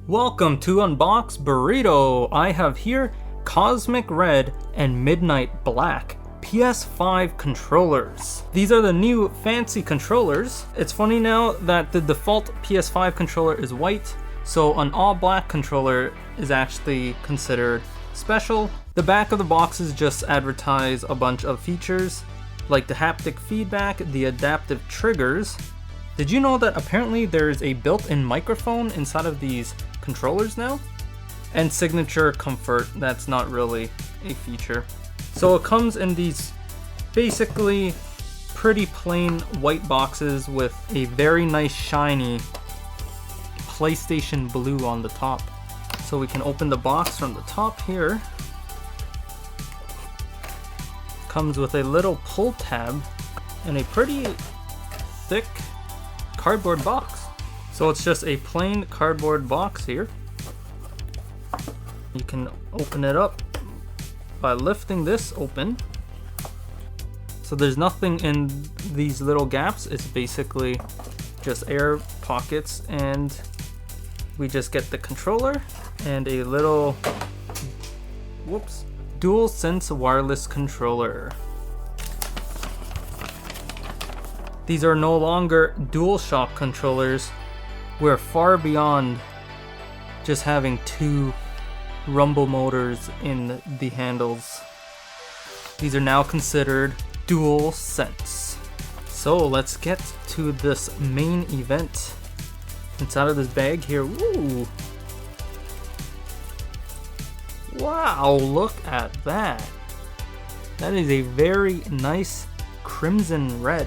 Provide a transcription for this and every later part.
Welcome to Unbox Burrito. I have here Cosmic Red and Midnight Black PS5 controllers. These are the new fancy controllers. It's funny now that the default PS5 controller is white, so an all black controller is actually considered special. The back of the boxes just advertise a bunch of features like the haptic feedback, the adaptive triggers. Did you know that apparently there's a built-in microphone inside of these controllers now? And signature comfort, that's not really a feature. So it comes in these basically pretty plain white boxes with a very nice shiny PlayStation blue on the top. So we can open the box from the top here. Comes with a little pull tab and a pretty thick cardboard box. So it's just a plain cardboard box here. You can open it up by lifting this open. So there's nothing in these little gaps. It's basically just air pockets, and we just get the controller and a little DualSense wireless controller. These are no longer DualShock controllers. We're far beyond just having two rumble motors in the handles. These are now considered DualSense. So let's get to this main event. Inside of this bag here, woo! Wow, look at that. That is a very nice crimson red.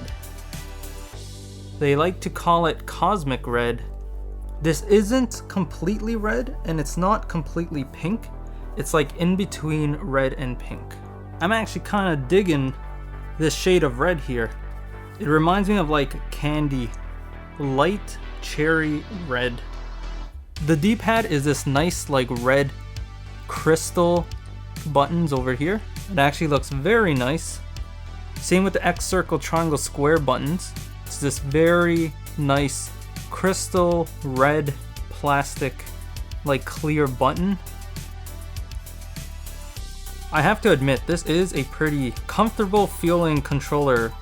They like to call it cosmic red. This isn't completely red and it's not completely pink. It's like in between red and pink. I'm actually kind of digging this shade of red here. It reminds me of like candy, light cherry red. The D-pad is this nice like red crystal buttons over here. It actually looks very nice. Same with the X, circle, triangle, square buttons. It's this very nice crystal red plastic like clear button. I have to admit, this is a pretty comfortable feeling controller.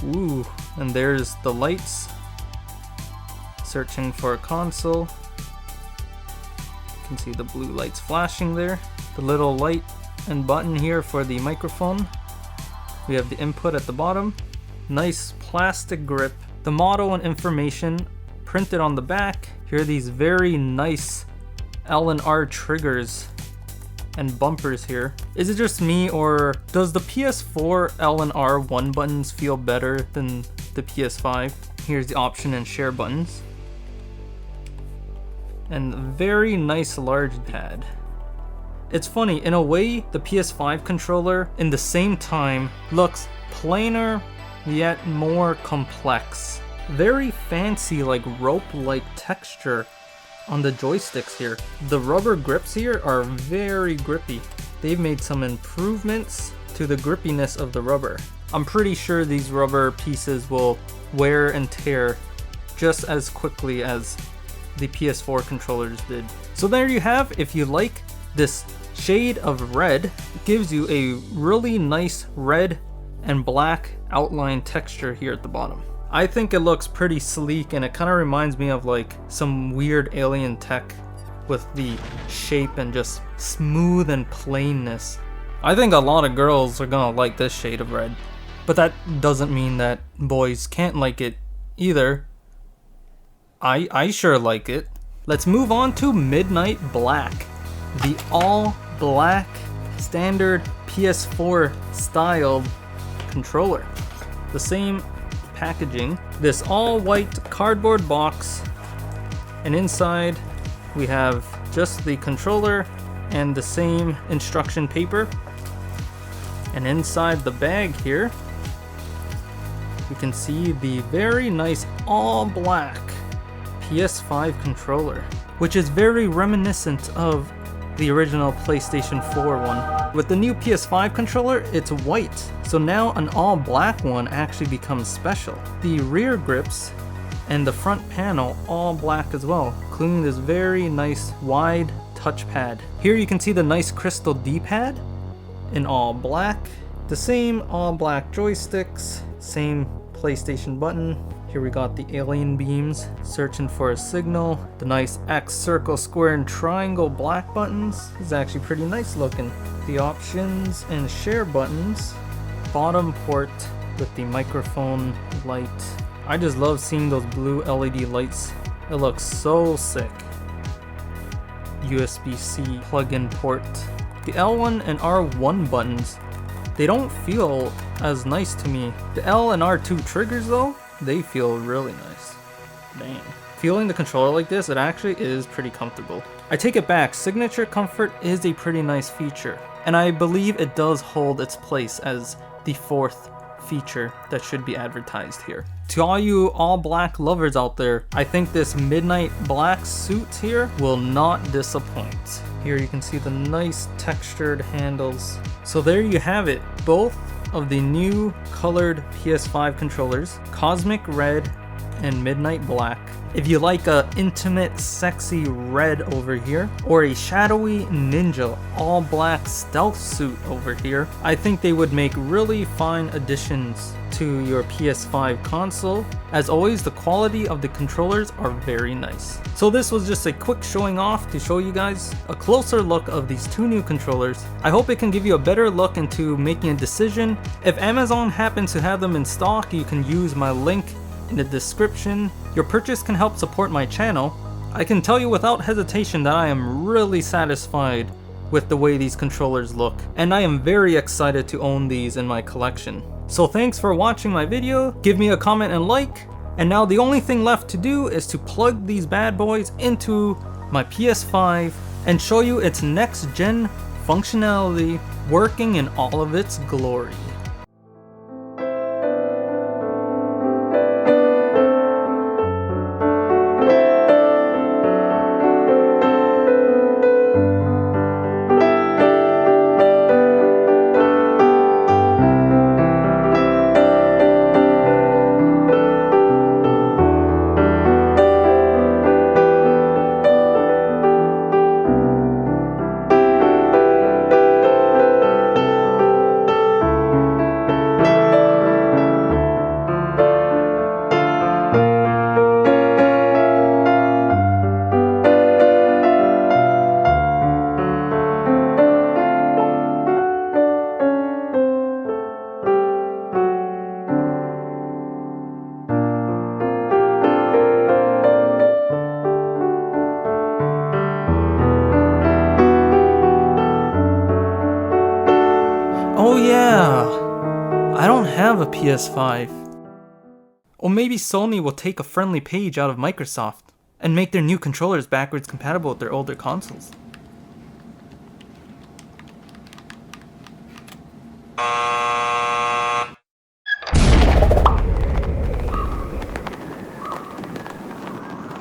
Ooh, and there's the lights. Searching for a console. You can see the blue lights flashing there. The little light and button here for the microphone. We have the input at the bottom. Nice plastic grip. The model and information printed on the back. Here are these very nice L and R triggers and bumpers here. Is it just me, or does the PS4 L and R 1 buttons feel better than the PS5? Here's the option and share buttons. And very nice large pad. It's funny, in a way, the PS5 controller in the same time looks plainer yet more complex. Very fancy like rope-like texture on the joysticks here. The rubber grips here are very grippy. They've made some improvements to the grippiness of the rubber. I'm pretty sure these rubber pieces will wear and tear just as quickly as the PS4 controllers did. So there you have, if you like this shade of red, it gives you a really nice red and black outline texture here at the bottom. I think it looks pretty sleek, and it kind of reminds me of like some weird alien tech with the shape and just smooth and plainness. I think a lot of girls are gonna like this shade of red, but that doesn't mean that boys can't like it either. I sure like it. Let's move on to Midnight Black, the all black standard PS4 styled controller. The same packaging, this all white cardboard box, and inside we have just the controller and the same instruction paper. And inside the bag here you can see the very nice all black PS5 controller, which is very reminiscent of the original PlayStation 4 one. With the new PS5 controller, it's white, so now an all black one actually becomes special. The rear grips and the front panel all black as well, including this very nice wide touchpad. Here you can see the nice crystal D-pad in all black, the same all black joysticks, same PlayStation button. Here we got the alien beams, searching for a signal, the nice X, circle, square, and triangle black buttons. This is actually pretty nice looking. The options and share buttons, bottom port with the microphone light. I just love seeing those blue LED lights. It looks so sick. USB-C plug-in port. The L1 and R1 buttons, they don't feel as nice to me. The L and R2 triggers though, they feel really nice. Dang. Feeling the controller like this, it actually is pretty comfortable. I take it back, signature comfort is a pretty nice feature, and I believe it does hold its place as the fourth feature that should be advertised here. To all you all black lovers out there, I think this midnight black suit here will not disappoint. Here you can see the nice textured handles. So there you have it, both of the new colored PS5 controllers, Cosmic Red and Midnight Black. If you like a intimate, sexy red over here, or a shadowy ninja all black stealth suit over here, I think they would make really fine additions to your PS5 console. As always, the quality of the controllers are very nice. So this was just a quick showing off to show you guys a closer look of these two new controllers. I hope it can give you a better look into making a decision. If Amazon happens to have them in stock, you can use my link in the description. Your purchase can help support my channel. I can tell you without hesitation that I am really satisfied with the way these controllers look, and I am very excited to own these in my collection. So thanks for watching my video, give me a comment and like, and now the only thing left to do is to plug these bad boys into my PS5 and show you its next gen functionality working in all of its glory. Oh yeah, I don't have a PS5. Or maybe Sony will take a friendly page out of Microsoft and make their new controllers backwards compatible with their older consoles.